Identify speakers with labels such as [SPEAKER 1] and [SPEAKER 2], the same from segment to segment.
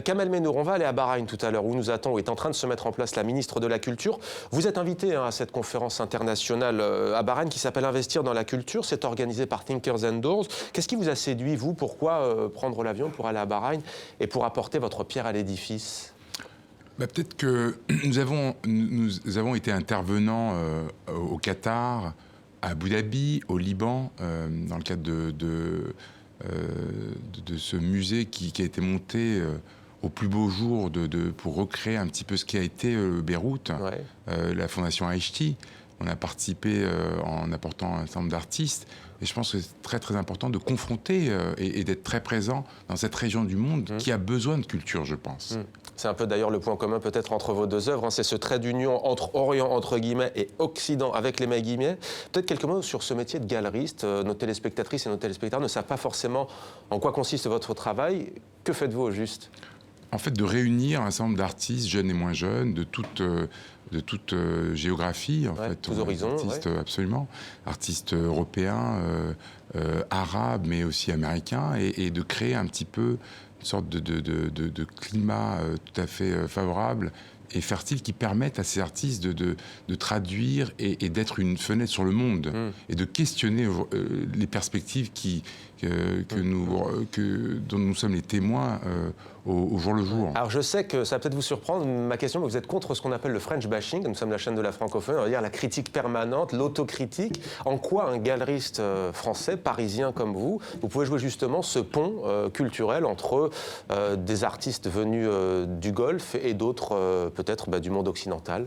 [SPEAKER 1] Kamel Mennour, on va aller à Bahreïn tout à l'heure, où nous attend, où est en train de se mettre en place la ministre de la Culture. Vous êtes invité à cette conférence internationale à Bahreïn qui s'appelle Investir dans la culture. C'est organisé par Thinkers and Doors. Qu'est-ce qui vous a séduit, vous? Pourquoi prendre l'avion pour aller à Bahreïn et pour apporter votre pierre à l'édifice?
[SPEAKER 2] Peut-être que nous avons été intervenants au Qatar, à Abu Dhabi, au Liban, dans le cadre de ce musée qui a été monté au plus beau jour pour recréer un petit peu ce qui a été Beyrouth, la Fondation Aïchti. On a participé en apportant un certain nombre d'artistes. Et je pense que c'est très, très important de confronter et d'être très présent dans cette région du monde qui a besoin de culture, je pense.
[SPEAKER 1] C'est un peu d'ailleurs le point commun peut-être entre vos deux œuvres. C'est ce trait d'union entre Orient, entre guillemets, et Occident, avec les guillemets. Peut-être quelques mots sur ce métier de galeriste. Nos téléspectatrices et nos téléspectateurs ne savent pas forcément en quoi consiste votre travail. Que faites-vous au juste?
[SPEAKER 2] En fait, de réunir un certain nombre d'artistes, jeunes et moins jeunes, de toute géographie, en fait.
[SPEAKER 1] Tous horizons.
[SPEAKER 2] Artistes, absolument. Artistes européens, arabes, mais aussi américains, et de créer un petit peu une sorte de climat tout à fait favorable et fertile qui permettent à ces artistes de traduire et d'être une fenêtre sur le monde et de questionner les perspectives dont nous sommes les témoins au jour le jour.
[SPEAKER 1] Alors je sais que ça va peut-être vous surprendre, ma question, mais vous êtes contre ce qu'on appelle le French bashing. Nous sommes la chaîne de la francophonie, on va dire la critique permanente, l'autocritique. En quoi un galeriste français, parisien comme vous pouvez jouer justement ce pont culturel entre des artistes venus du Golfe et d'autres peut-être du monde occidental?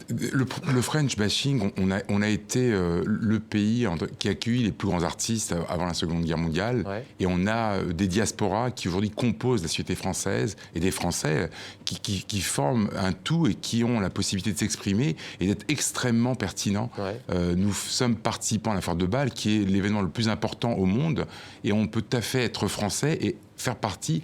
[SPEAKER 2] Le French bashing, on a été le pays qui a accueilli les plus grands artistes avant la Seconde Guerre mondiale. Et on a des diasporas qui aujourd'hui composent la société française et des Français qui forment un tout et qui ont la possibilité de s'exprimer et d'être extrêmement pertinents. Nous sommes participants à la Foire de Bâle, qui est l'événement le plus important au monde. Et on peut tout à fait être français et faire partie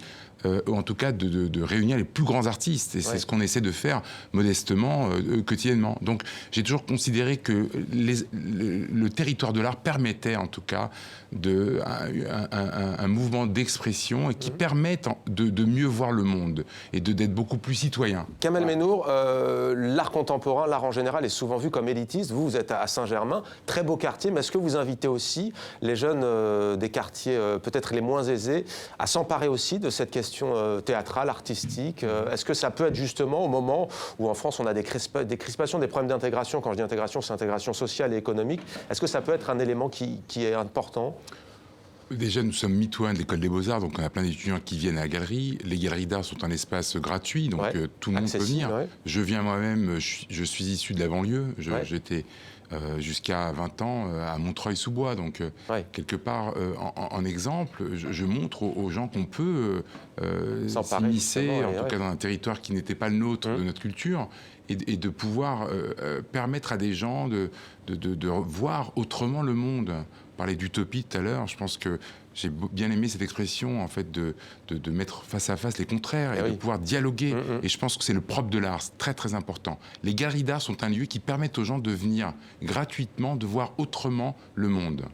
[SPEAKER 2] ou en tout cas de réunir les plus grands artistes. Et c'est ce qu'on essaie de faire modestement, quotidiennement. Donc j'ai toujours considéré que le territoire de l'art permettait en tout cas un mouvement d'expression et qui permette de mieux voir le monde et d'être beaucoup plus citoyen.
[SPEAKER 1] Kamel Mennour, l'art contemporain, l'art en général est souvent vu comme élitiste. Vous êtes à Saint-Germain, très beau quartier, mais est-ce que vous invitez aussi les jeunes des quartiers peut-être les moins aisés à s'emparer aussi de cette question théâtrale, artistique? Est-ce que ça peut être justement au moment où en France on a des crispations, des problèmes d'intégration? Quand je dis intégration, c'est intégration sociale et économique. Est-ce que ça peut être un élément qui est important?
[SPEAKER 2] Déjà, nous sommes mitoyens de l'École des Beaux-Arts, donc on a plein d'étudiants qui viennent à la galerie. Les galeries d'art sont un espace gratuit, donc tout le monde peut venir. Je viens moi-même, je suis issu de la banlieue. J'étais jusqu'à 20 ans à Montreuil-sous-Bois, donc quelque part, en exemple, je montre aux gens qu'on peut s'immiscer, en tout cas dans un territoire qui n'était pas le nôtre, de notre culture, et de pouvoir permettre à des gens de voir autrement le monde. On parlait d'utopie tout à l'heure, je pense que j'ai bien aimé cette expression en fait de mettre face à face les contraires et de pouvoir dialoguer. Et je pense que c'est le propre de l'art, c'est très très important. Les galeries d'art sont un lieu qui permettent aux gens de venir gratuitement, de voir autrement le monde.